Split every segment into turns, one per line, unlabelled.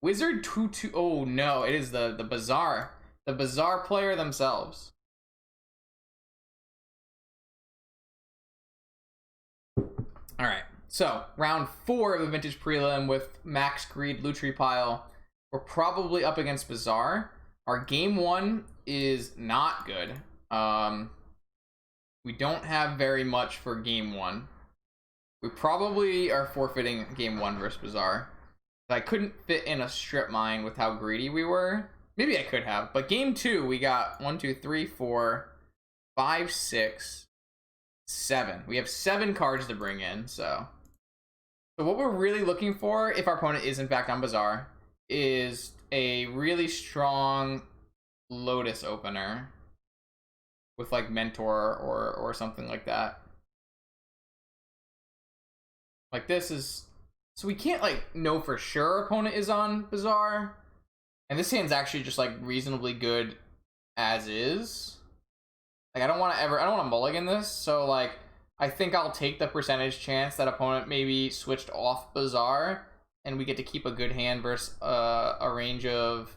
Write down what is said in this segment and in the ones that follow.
Wizard 2/2. Oh no, it is the Bazaar. The Bazaar player themselves. Alright, so round 4 of the Vintage Prelim with Max Greed, Lutri pile. We're probably up against Bazaar. Our game 1 is not good. We don't have very much for game 1. We probably are forfeiting game 1 versus Bazaar. I couldn't fit in a strip mine with how greedy we were. Maybe I could have, but game 2 we got 1, 2, 3, 4, 5, 6, 7. We have 7 cards to bring in, so what we're really looking for, if our opponent is in fact on Bazaar, is a really strong Lotus opener with like Mentor or something like that. Like this is, so we can't like know for sure our opponent is on Bazaar, and this hand's actually just like reasonably good as is. Like I don't want to mulligan this, so like I think I'll take the percentage chance that opponent maybe switched off Bazaar and we get to keep a good hand versus a range of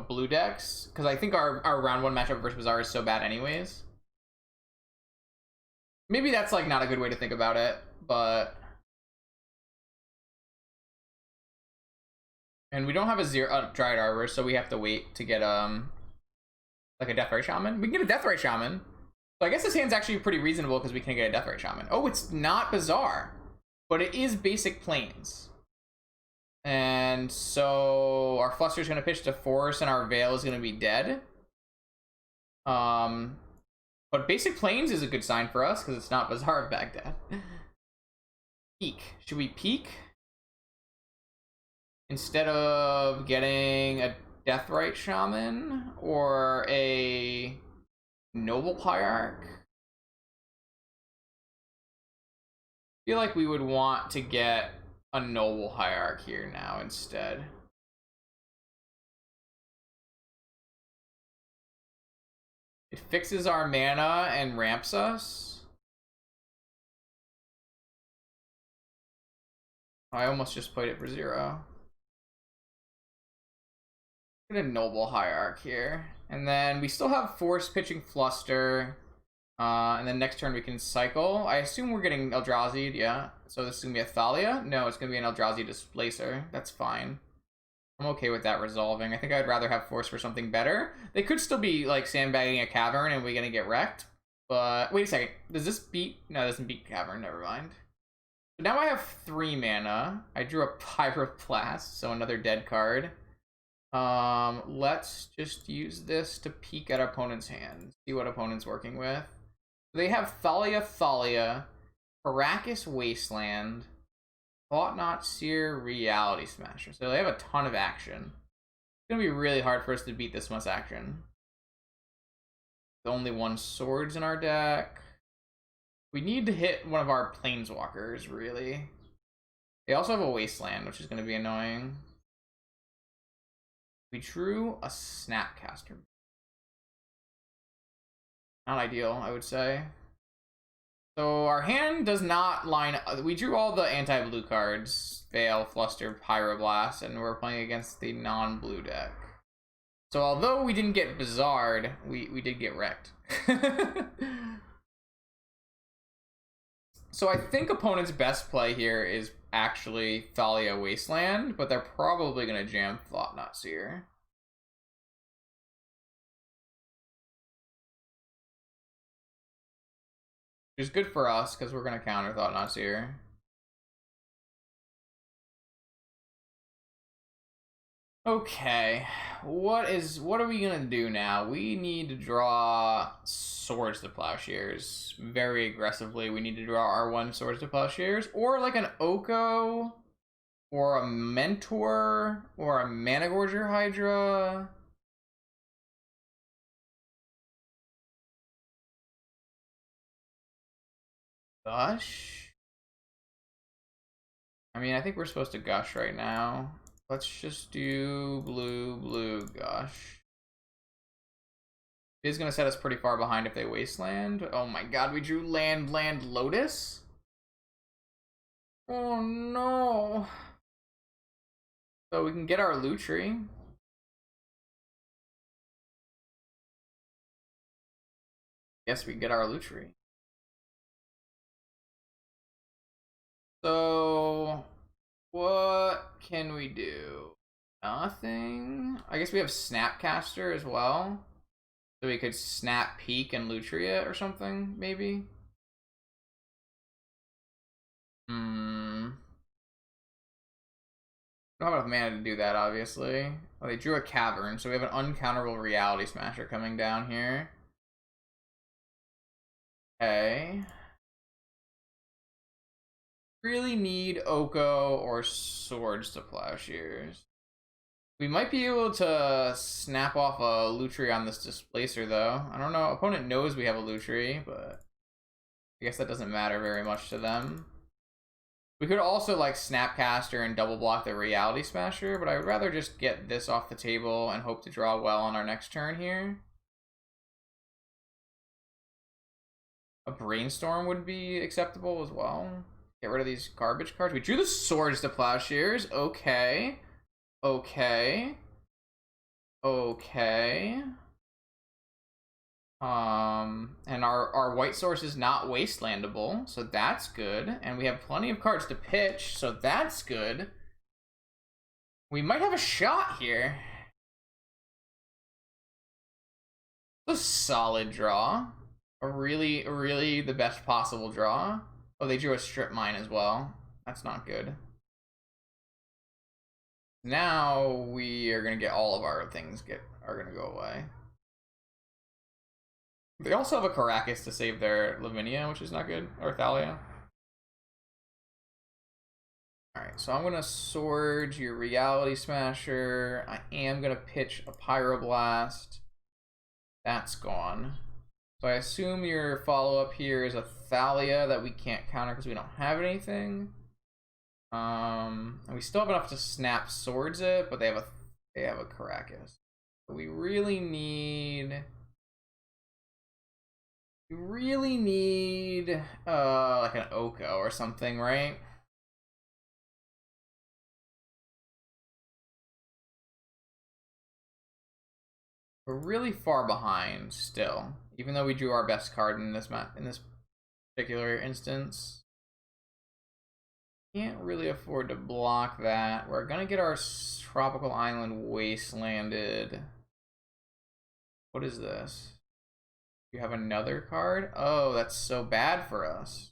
blue decks, because I think our round 1 matchup versus Bazaar is so bad anyways. Maybe that's like not a good way to think about it, but and we don't have a Dryad Arbor, so we have to wait to get like a Deathrite Shaman. We can get a Deathrite Shaman. So I guess this hand's actually pretty reasonable because we can get a Deathrite Shaman. Oh, it's not Bazaar, but it is basic plains. And so our Fluster's going to pitch to Force and our Veil is going to be dead. But basic plains is a good sign for us because it's not Bazaar of Baghdad. Peek. Should we peek? Instead of getting a Deathrite Shaman or a Noble Hierarch? I feel like we would want to get a Noble Hierarch here now instead. It fixes our mana and ramps us. I almost just played it for 0. Get a Noble Hierarch here. And then we still have Force pitching Fluster. And then next turn we can cycle. I assume we're getting Eldrazi, yeah. So this is going to be a Thalia? No, it's going to be an Eldrazi Displacer. That's fine. I'm okay with that resolving. I think I'd rather have Force for something better. They could still be like sandbagging a Cavern and we're going to get wrecked. But wait a second. Does this beat? No, it doesn't beat Cavern. Never mind. So now I have 3 mana. I drew a Pyroblast, so another dead card. Let's just use this to peek at opponent's hand. See what opponent's working with. They have Thalia, Arrakis Wasteland, Thought-Knot Seer, Reality Smasher. So they have a ton of action. It's gonna be really hard for us to beat this much action. There's only 1 Swords in our deck. We need to hit one of our Planeswalkers, really. They also have a Wasteland, which is gonna be annoying. We drew a Snapcaster. Not ideal, I would say. So our hand does not line up. We drew all the anti-blue cards. Veil, Fluster, Pyroblast, and we're playing against the non-blue deck. So although we didn't get Bazaar'd, we did get wrecked. So I think opponent's best play here is actually Thalia Wasteland, but they're probably going to jam Thought-Knot Seer. Which is good for us, because we're going to counter Thought-Knot Seer. Okay, what are we gonna do now? We need to draw Swords to Plowshares very aggressively. We need to draw our 1 Swords to Plowshares, or like an Oko, or a Mentor, or a Managorger Hydra. Gush? I mean, I think we're supposed to Gush right now. Let's just do blue, Gush. It is going to set us pretty far behind if they Wasteland. Oh my god, we drew land, Lotus? Oh no. So we can get our Lutri. Guess we can get our Lutri. So what can we do? Nothing. I guess we have Snapcaster as well. So we could Snap Peek and Lutri it or something, maybe. Don't have enough mana to do that, obviously. Oh, they drew a Cavern, so we have an uncounterable Reality Smasher coming down here. Okay. Really need Oko or Swords to Plowshares. We might be able to snap off a Lutri on this Displacer, though. I don't know. Opponent knows we have a Lutri, but I guess that doesn't matter very much to them. We could also like Snapcaster and double block the Reality Smasher, but I would rather just get this off the table and hope to draw well on our next turn here. A Brainstorm would be acceptable as well. Get rid of these garbage cards. We drew the Swords to Plowshares. Okay. Okay. Okay. And our white source is not wastelandable, so that's good. And we have plenty of cards to pitch, so that's good. We might have a shot here. A solid draw. A really the best possible draw. Oh, they drew a Strip Mine as well. That's not good. Now we are gonna get all of our things are gonna go away. They also have a Caracas to save their Lavinia, which is not good, or Thalia. Alright, so I'm gonna Sword your Reality Smasher. I am gonna pitch a Pyroblast. That's gone. So I assume your follow-up here is a Thalia that we can't counter because we don't have anything. And we still have enough to Snap Swords it, but they have a Caracas. So we really need like an Oko or something, right? We're really far behind still, even though we drew our best card in this particular instance. Can't really afford to block that. We're gonna get our tropical island wastelanded. What is this? You have another card? Oh, that's so bad for us.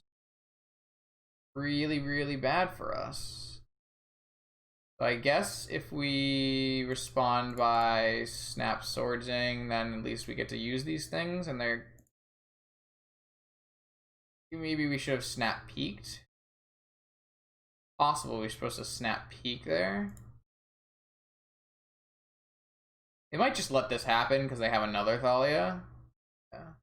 Really bad for us. So I guess if we respond by Snap Swordsing, then at least we get to use these things, and they're... Maybe we should have Snap Peeked. Possible we're supposed to Snap Peek there. They might just let this happen because they have another Thalia. Yeah.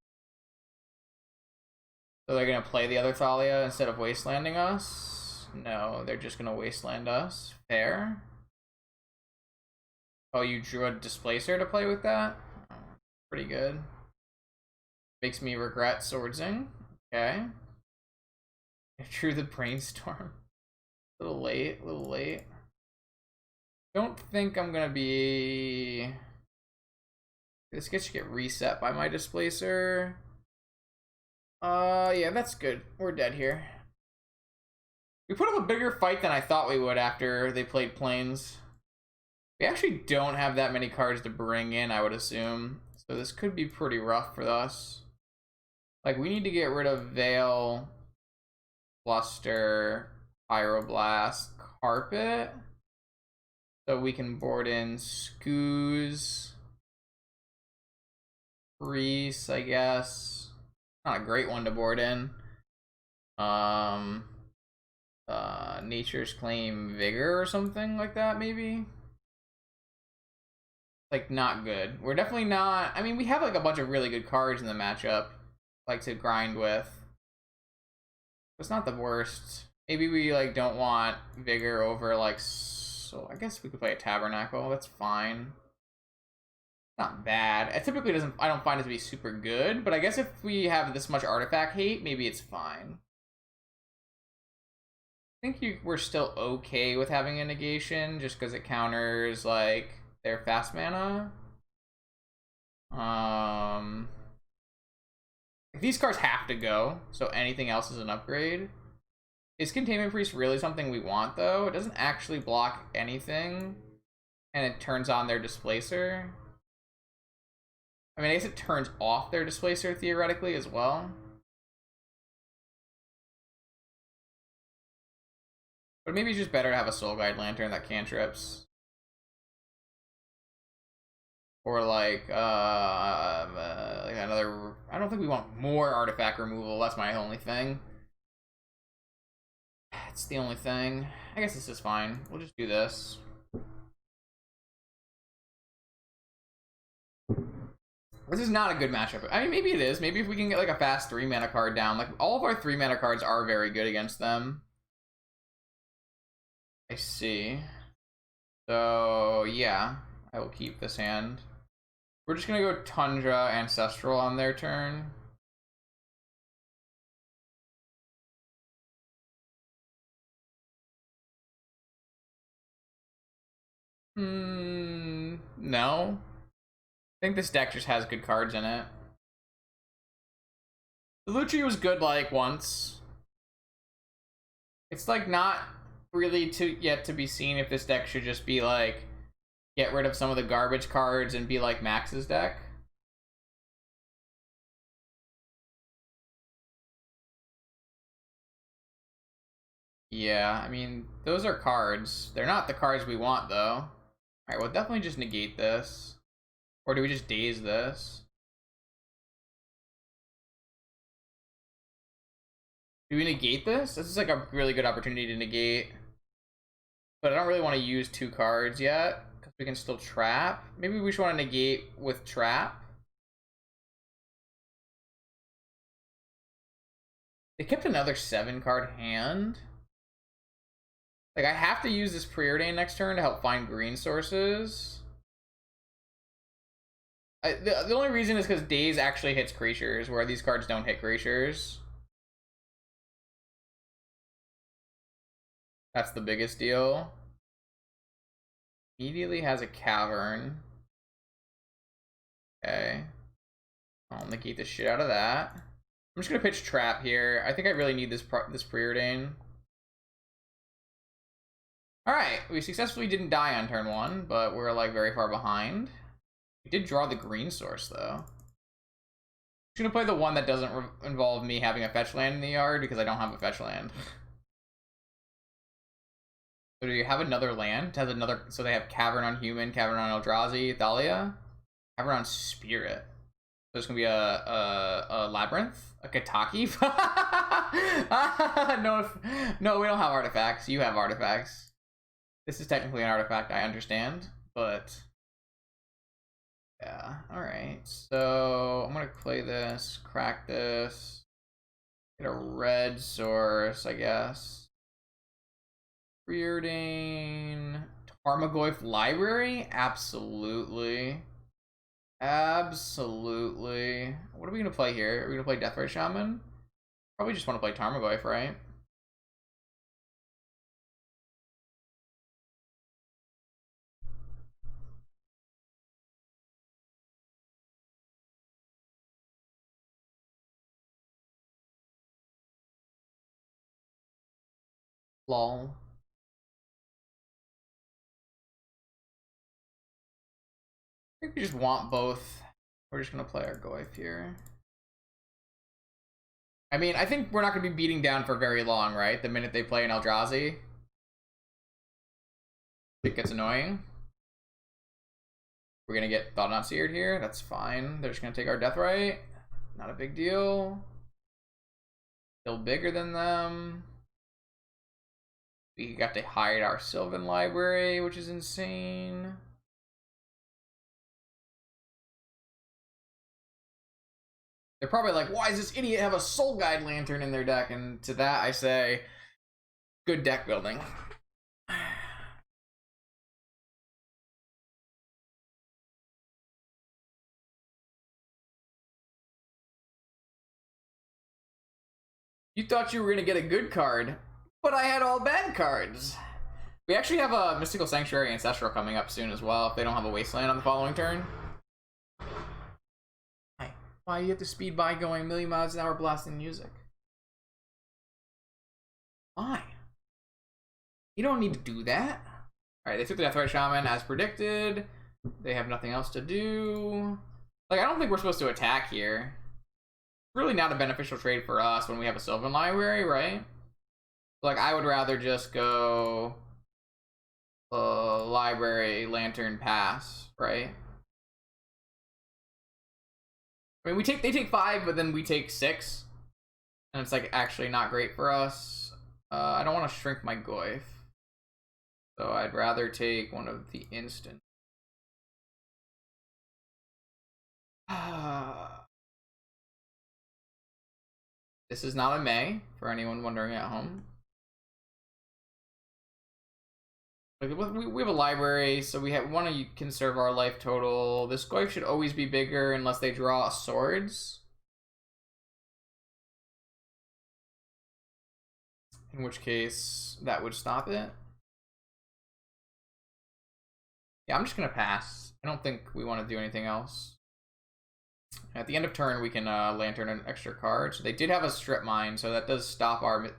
So they're gonna play the other Thalia instead of wastelanding us? No, they're just gonna wasteland us. Fair. Oh, you drew a Displacer to play with that? Oh, pretty good. Makes me regret Swordsing. Okay. I drew the Brainstorm. A little late. Don't think I'm gonna be... This should get reset by my Displacer. Yeah, that's good. We're dead here. We put up a bigger fight than I thought we would after they played Plains. We actually don't have that many cards to bring in, I would assume. So this could be pretty rough for us. Like, we need to get rid of Veil, Fluster, Pyroblast, Carpet. So we can board in Scooz, Reese, I guess. Not a great one to board in. Nature's Claim, Vigor or something like that, maybe. Like, not good. We're definitely not... I mean, we have like a bunch of really good cards in the matchup, like, to grind with. It's not the worst. Maybe we like don't want Vigor over like... So I guess we could play a Tabernacle. That's fine. Not bad. It typically doesn't... I don't find it to be super good, but I guess if we have this much artifact hate, maybe it's fine. think we're still okay with having a negation just because it counters like their fast mana. These cards have to go, so anything else is an upgrade. Is Containment Priest really something we want though? It doesn't actually block anything, and it turns on their Displacer. I mean, I guess it turns off their Displacer theoretically as well. But maybe it's just better to have a Soul Guide Lantern that cantrips. Or like another. I don't think we want more artifact removal. That's my only thing. It's the only thing. I guess this is fine. We'll just do this. This is not a good matchup. I mean, maybe it is. Maybe if we can get like a fast 3-mana card down. Like, all of our 3-mana cards are very good against them. I see. So, yeah. I will keep this hand. We're just gonna go Tundra Ancestral on their turn. No. I think this deck just has good cards in it. The Lutri was good like once. It's like not really yet to be seen if this deck should just be like get rid of some of the garbage cards and be like Max's deck. Yeah, I mean, those are cards. They're not the cards we want, though. Alright, we'll definitely just negate this. Or do we just daze this? Do we negate this? This is like a really good opportunity to negate. But I don't really want to use 2 cards yet, because we can still trap. Maybe we should want to negate with trap. They kept another 7-card hand. Like, I have to use this Preordain next turn to help find green sources. The only reason is because Daze actually hits creatures, where these cards don't hit creatures. That's the biggest deal. Immediately has a Cavern. Okay. I'll negate the shit out of that. I'm just gonna pitch Trap here. I think I really need this Preordain. Alright, we successfully didn't die on turn 1, but we're like very far behind. We did draw the green source though. I'm gonna play the one that doesn't involve me having a fetch land in the yard because I don't have a fetch land. So do you have another land? It has another, so they have Cavern on Human, Cavern on Eldrazi, Thalia, Cavern on Spirit. So it's gonna be a Labyrinth, a Kataki. No, we don't have artifacts. You have artifacts. This is technically an artifact, I understand, but yeah. All right, so I'm gonna play this, crack this, get a red source, I guess. Preordain, Tarmogoyf Library, absolutely. Absolutely. What are we gonna play here? Are we gonna play Deathray Shaman? Probably just want to play Tarmogoyf, right? Lol. I think we just want both. We're just gonna play our Goyf here. I mean, I think we're not gonna be beating down for very long, right? The minute they play an Eldrazi, it gets annoying. We're gonna get Thought Not Seared here. That's fine. They're just gonna take our Deathrite. Not a big deal. Still bigger than them. We got to hide our Sylvan Library, which is insane. They're probably like, why does this idiot have a Soul Guide Lantern in their deck? And to that I say, good deck building. You thought you were gonna get a good card. But I had all bad cards. We actually have a Mystical Sanctuary Ancestral coming up soon as well, if they don't have a Wasteland on the following turn. Why do you have to speed by going a million miles an hour blasting music? Why? You don't need to do that. Alright, they took the Deathrite Shaman as predicted. They have nothing else to do. Like, I don't think we're supposed to attack here. Really not a beneficial trade for us when we have a Sylvan Library, right? Like, I would rather just go Library, Lantern, pass, right? I mean, they take 5, but then we take 6. And it's, like, actually not great for us. I don't want to shrink my Goyf. So I'd rather take one of the instant. This is not a May, for anyone wondering at home. We have a library, so we want to conserve our life total. This Goyf should always be bigger unless they draw swords. In which case, that would stop it. Yeah, I'm just going to pass. I don't think we want to do anything else. At the end of turn, we can Lantern an extra card. So they did have a Strip Mine, so that does stop our...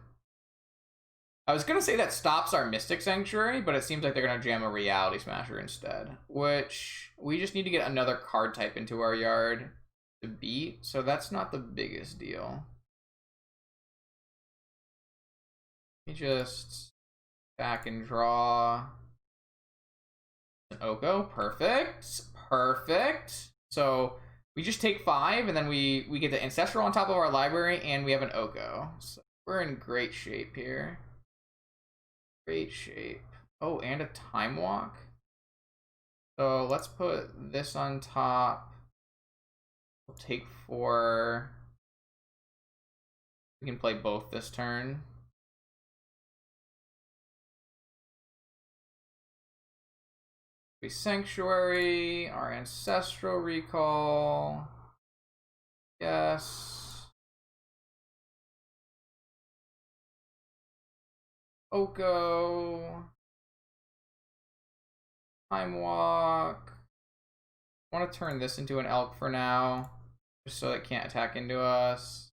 I was going to say that stops our Mystic Sanctuary, but it seems like they're going to jam a Reality Smasher instead. Which, we just need to get another card type into our yard to beat, so that's not the biggest deal. Let me just back and draw an Oko. Perfect. Perfect. So we just take 5, and then we get the Ancestral on top of our library, and we have an Oko. So we're in great shape here. Great shape. Oh, and a Time Walk. So let's put this on top. We'll take 4. We can play both this turn. Sanctuary, our Ancestral Recall. Yes. Oko. Time Walk. I want to turn this into an Elk for now, just so it can't attack into us.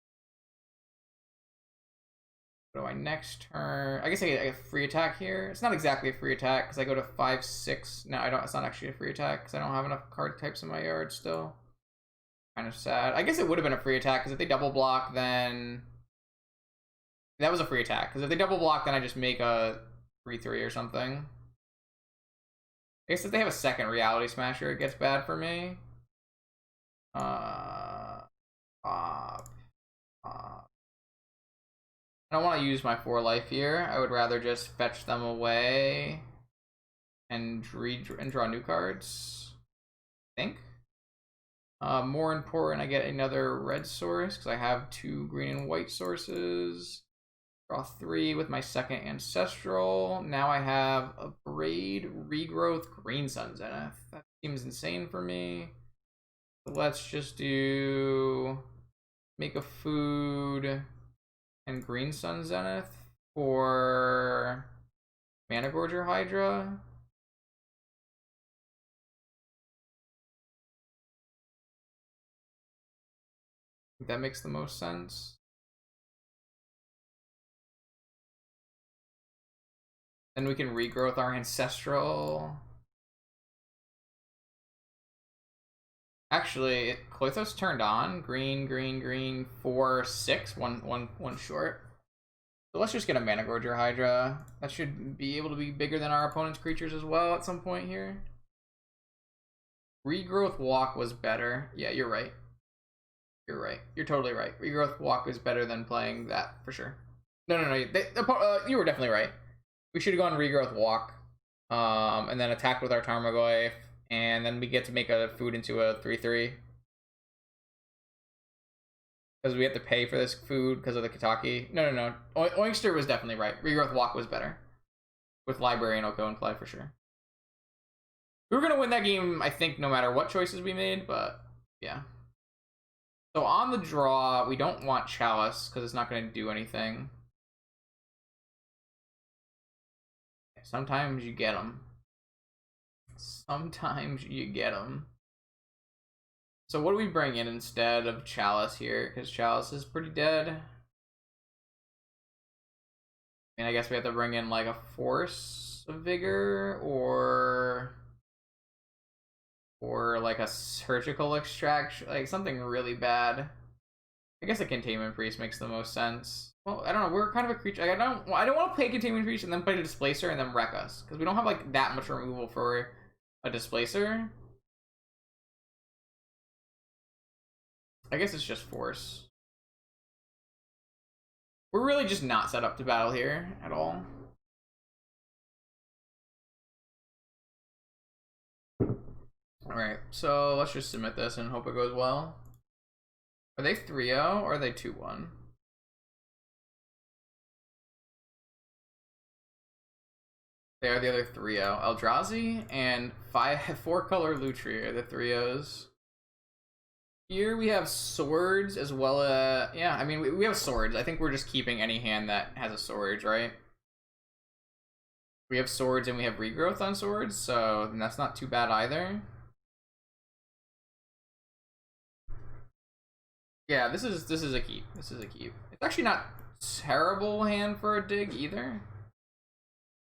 What do I next turn? I guess I get a free attack here. It's not exactly a free attack because I go to 5, 6. No, I don't. It's not actually a free attack because I don't have enough card types in my yard still. Kind of sad. I guess it would have been a free attack because if they double block, then that was a free attack. Because if they double block, then I just make a 3/3 or something. I guess if they have a second Reality Smasher, it gets bad for me. I don't want to use my 4 life here. I would rather just fetch them away and draw new cards, I think. More important, I get another red source because I have 2 green and white sources. Draw 3 with my second Ancestral. Now I have a Braid, Regrowth, Green Sun Zenith. That seems insane for me. So let's just do... make a food... and Green Sun Zenith for Mana Gorger Hydra. I think that makes the most sense. Then we can regrowth our Ancestral. Actually, Klothos turned on. Green, green, green, 4, 6, one short. So let's just get a Mana Gorger Hydra. That should be able to be bigger than our opponent's creatures as well at some point here. Regrowth Walk was better. Yeah, you're right. You're right. You're totally right. Regrowth Walk is better than playing that for sure. No, you were definitely right. We should have gone Regrowth Walk, and then attacked with our Tarmogoyf, and then we get to make a food into a 3/3. Because we have to pay for this food because of the Kataki. No. Oinkster was definitely right. Regrowth Walk was better. With Library and Oko in play for sure. We were going to win that game, I think, no matter what choices we made, but yeah. So on the draw, we don't want Chalice because it's not going to do anything. Sometimes you get them. Sometimes you get them. So what do we bring in instead of Chalice here? Because Chalice is pretty dead. And I guess we have to bring in like a Force of Vigor or like a Surgical Extraction, like something really bad. I guess a Containment Priest makes the most sense. Well, I don't know. We're kind of a creature. Like, I don't want to play Containment Priest and then play a Displacer and then wreck us, because we don't have like that much removal for a Displacer. I guess it's just Force. We're really just not set up to battle here at all. Alright, so let's just submit this and hope it goes well. Are they 3-0 or are they 2-1? They are the other 3-0. Eldrazi and 4-color Lutri are the 3-0s. Here we have swords as well as... Yeah, I mean, we have swords. I think we're just keeping any hand that has a swords, right? We have swords and we have regrowth on swords, so that's not too bad either. Yeah, this is a keep. This is a keep. It's actually not terrible hand for a dig either.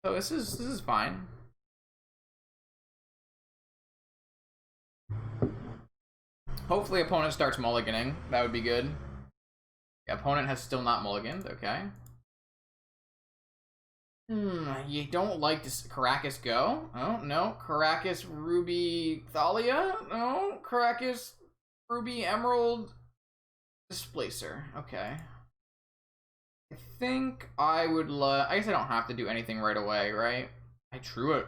So this is fine. Hopefully opponent starts mulliganing. That would be good. The opponent has still not mulliganed, okay. You don't like to Caracas go? Oh, no. Caracas Ruby Thalia? No. Caracas Ruby Emerald Displacer. Okay. I think I would I guess I don't have to do anything right away, right? I drew a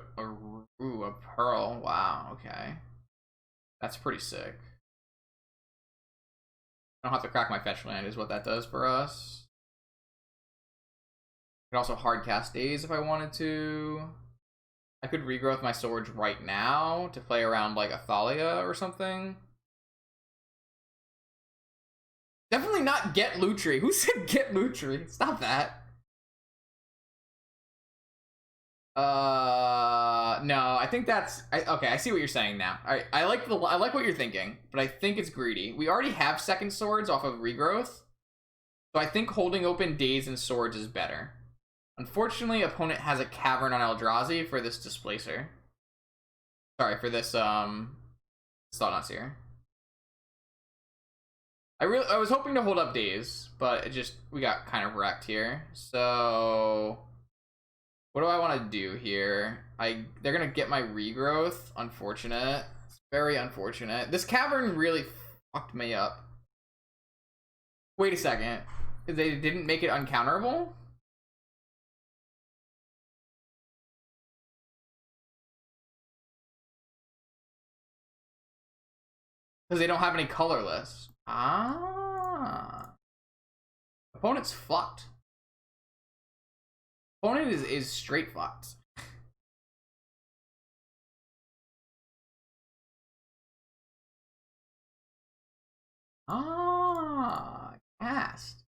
pearl. Wow, okay. That's pretty sick. I don't have to crack my fetch land is what that does for us. I could also hard cast Daze if I wanted to. I could regrowth my swords right now to play around like a Thalia or something. Definitely not get Lutri. Who said get Lutri? Stop that. No, I think that's okay. I see what you're saying now. I like what you're thinking, but I think it's greedy. We already have second swords off of regrowth, so I think holding open Daze and swords is better. Unfortunately, opponent has a Cavern on Eldrazi for this Displacer. Sorry for this Thought-Knots here. I was hoping to hold up Daze, but we got kind of wrecked here. So what do I want to do here? They're gonna get my regrowth. Unfortunate. It's very unfortunate. This Cavern really fucked me up. Wait a second. They didn't make it uncounterable? Because they don't have any colorless. Ah. Opponent's fucked. Opponent is straight fucked. Ah, cast.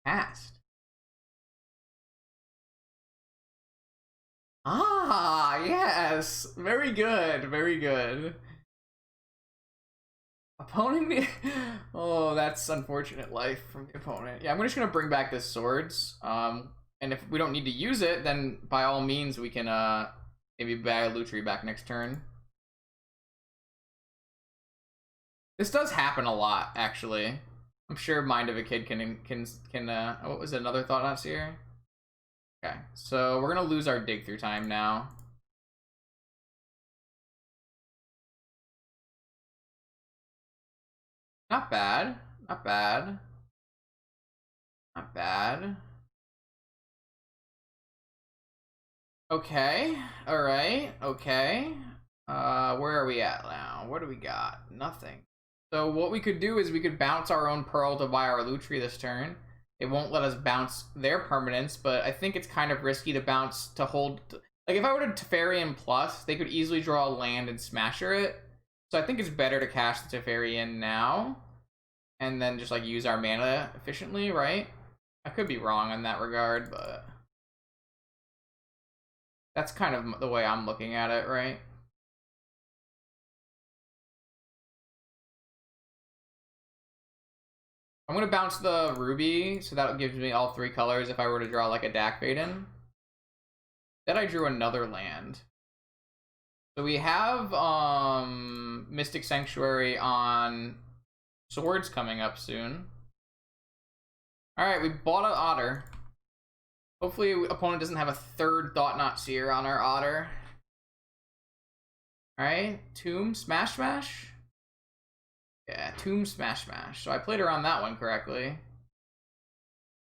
Cast. Ah, yes. Very good. Very good. Opponent. Oh, that's unfortunate life from the opponent. Yeah, I'm just gonna bring back this swords. And if we don't need to use it, then by all means we can maybe buy Lutri back next turn. This does happen a lot, actually. I'm sure Mind of a Kid can what was it, another Thought-Knots here? Okay, so we're gonna lose our dig through time now. Not bad. Not bad. Not bad. Okay. Alright. Okay. Where are we at now? What do we got? Nothing. So what we could do is we could bounce our own Pearl to buy our Lutri this turn. It won't let us bounce their permanents, but I think it's kind of risky to bounce to hold. Like, if I were to Teferian Plus, they could easily draw a land and Smasher it. So I think it's better to cast the Teferian now. And then just, like, use our mana efficiently, right? I could be wrong in that regard, but that's kind of the way I'm looking at it, right? I'm gonna bounce the ruby, so that gives me all 3 colors if I were to draw like a Dak Baden. Then I drew another land. So we have Mystic Sanctuary on Swords coming up soon. Alright, we bought an Otter. Hopefully opponent doesn't have a 3rd Thought-Knot Seer on our Otter. Alright, Tomb, Smash Smash? Yeah, Tomb, Smash Smash. So I played around that one correctly.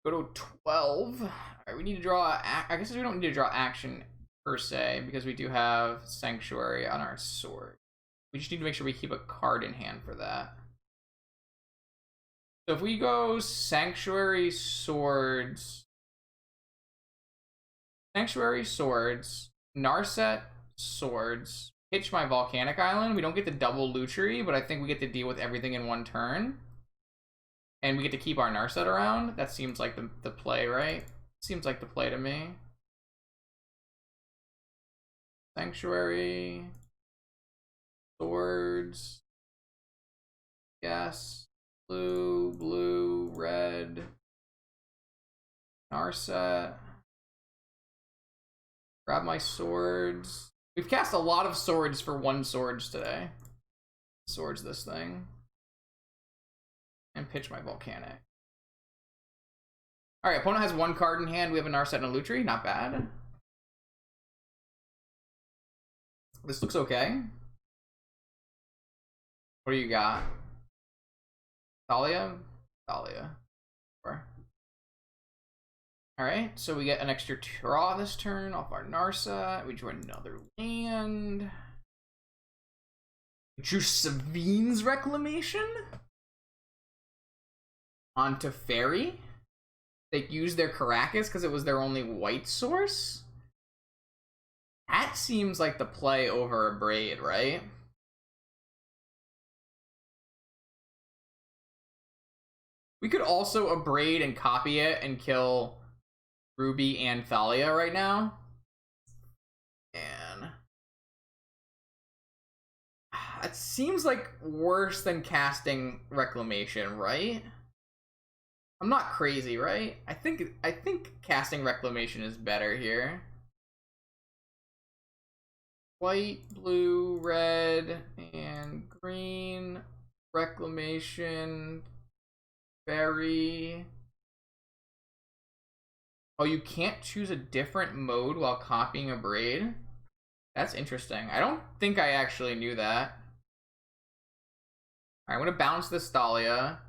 Go to 12. Alright, we need to draw... I guess we don't need to draw action per se, because we do have Sanctuary on our sword. We just need to make sure we keep a card in hand for that. So if we go Sanctuary, Swords... Sanctuary, Swords, Narset, Swords, pitch my Volcanic Island. We don't get the double Lutri, but I think we get to deal with everything in one turn. And we get to keep our Narset around. That seems like the play, right? Seems like the play to me. Sanctuary, Swords, yes, blue, blue, red, Narset. Grab my swords. We've cast a lot of swords for 1 swords today. Swords this thing. And pitch my Volcanic. Alright, opponent has 1 card in hand. We have a Narset and a Lutri. Not bad. This looks okay. What do you got? Thalia? Thalia. Alright, so we get an extra draw this turn off our Narset. We drew another land. We drew Savine's Reclamation onto Fairy. They used their Caracas because it was their only white source. That seems like the play over a Braid, right? We could also Abrade and copy it and kill Ruby and Thalia right now. And it seems like worse than casting Reclamation, right? I'm not crazy, right? I think casting Reclamation is better here. White, blue, red, and green. Reclamation. Fairy. Oh, you can't choose a different mode while copying a Braid? That's interesting. I don't think I actually knew that. Alright, I'm gonna bounce this Thalia.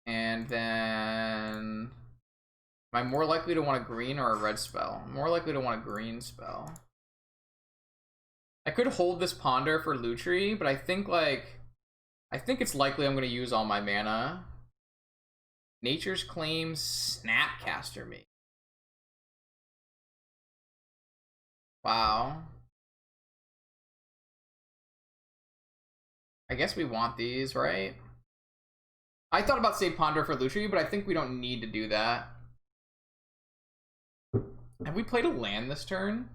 And then... Am I more likely to want a green or a red spell? I'm more likely to want a green spell. I could hold this Ponder for Lutri, but I think it's likely I'm gonna use all my mana. Nature's Claim, Snapcaster me. Wow. I guess we want these, right? I thought about say Ponder for Lutri, but I think we don't need to do that. Have we played a land this turn?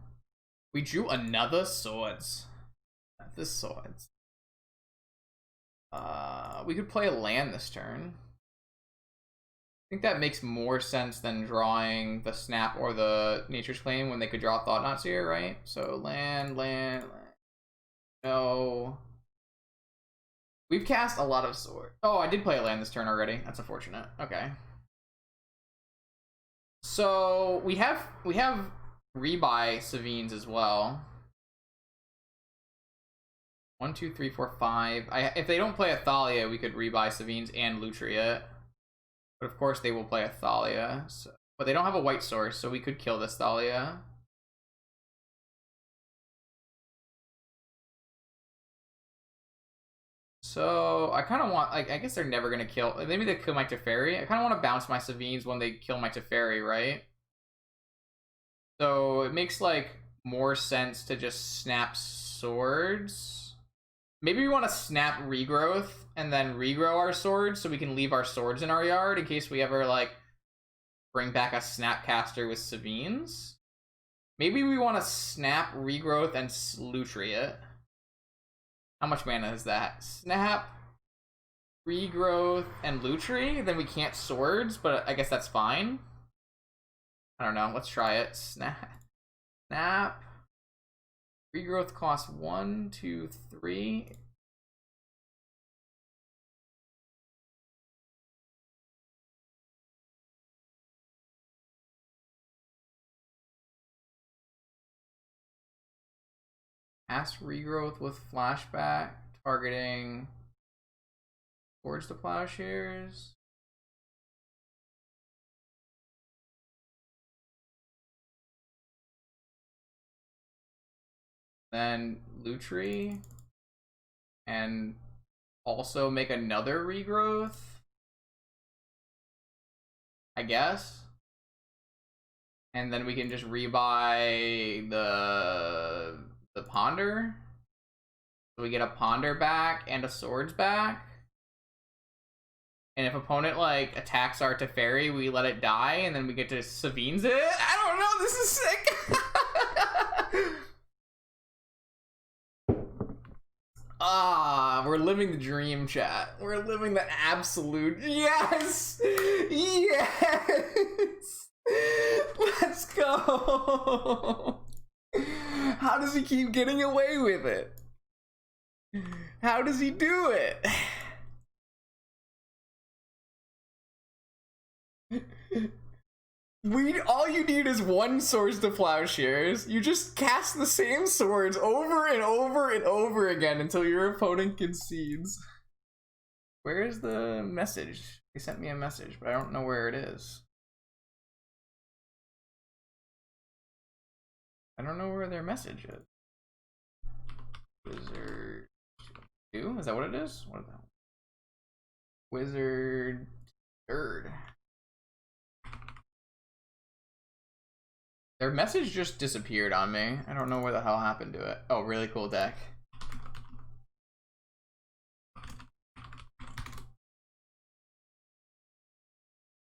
We drew another Swords. The Swords. We could play a land this turn. I think that makes more sense than drawing the Snap or the Nature's Claim when they could draw Thought-Knot Seer, right? So land. No. We've cast a lot of swords. Oh, I did play a land this turn already. That's unfortunate. Okay. So we have rebuy Savine's as well. 1, 2, 3, 4, 5. If they don't play a Thalia, we could rebuy Savine's and Lutri it. But of course they will play a Thalia. So, but they don't have a white source, so we could kill this Thalia. So I kind of want, like, I guess they're never gonna kill. Maybe they kill my Teferi. I kind of want to bounce my Savine's when they kill my Teferi, right? So it makes like more sense to just snap swords. Maybe we want to snap regrowth and then regrow our swords so we can leave our swords in our yard in case we ever like bring back a Snapcaster with Savines. Maybe we want to Snap, Regrowth, and Lutri it. How much mana is that? Snap, Regrowth, and Lutri? Then we can't Swords, but I guess that's fine. I don't know. Let's try it. Snap. Regrowth costs 1, 2, 3. Cast Regrowth with Flashback, targeting towards the Plowshares. Then Lutri, and also make another Regrowth, I guess. And then we can just rebuy the Ponder. So we get a Ponder back and a Swords back. And if opponent like attacks our Teferi, we let it die, and then we get to Savines it. I don't know. This is sick. We're living the dream, chat. We're living the absolute yes, yes. Let's go. How does he keep getting away with it? How does he do it? All you need is one Swords to Plowshares. You just cast the same swords over and over and over again until your opponent concedes. Where is the message? They sent me a message, but I don't know where it is. I don't know where their message is. Wizard 2? Is that what it is? What is that? Wizard 3rd. Their message just disappeared on me. I don't know where the hell happened to it. Oh, really cool deck.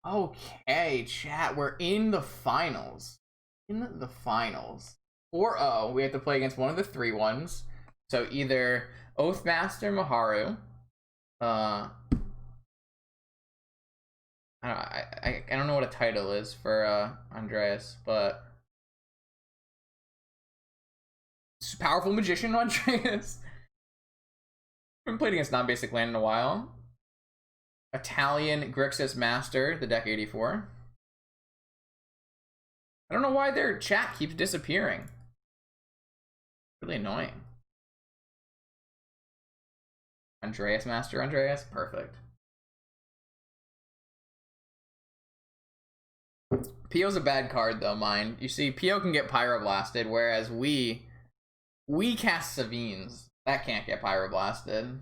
Okay, chat. We're in the finals. In the finals. 4-0. We have to play against one of the 3-1s. So either Oathmaster Maharu. I don't know what a title is for Andreas, but Powerful Magician Andreas. Haven't played against non-basic land in a while. Italian Grixis Master, the deck 84. I don't know why their chat keeps disappearing. Really annoying. Andreas Master Andreas, perfect. Pio's a bad card though, mind. You see, Pio can get Pyroblasted, whereas we cast Savines. That can't get Pyroblasted.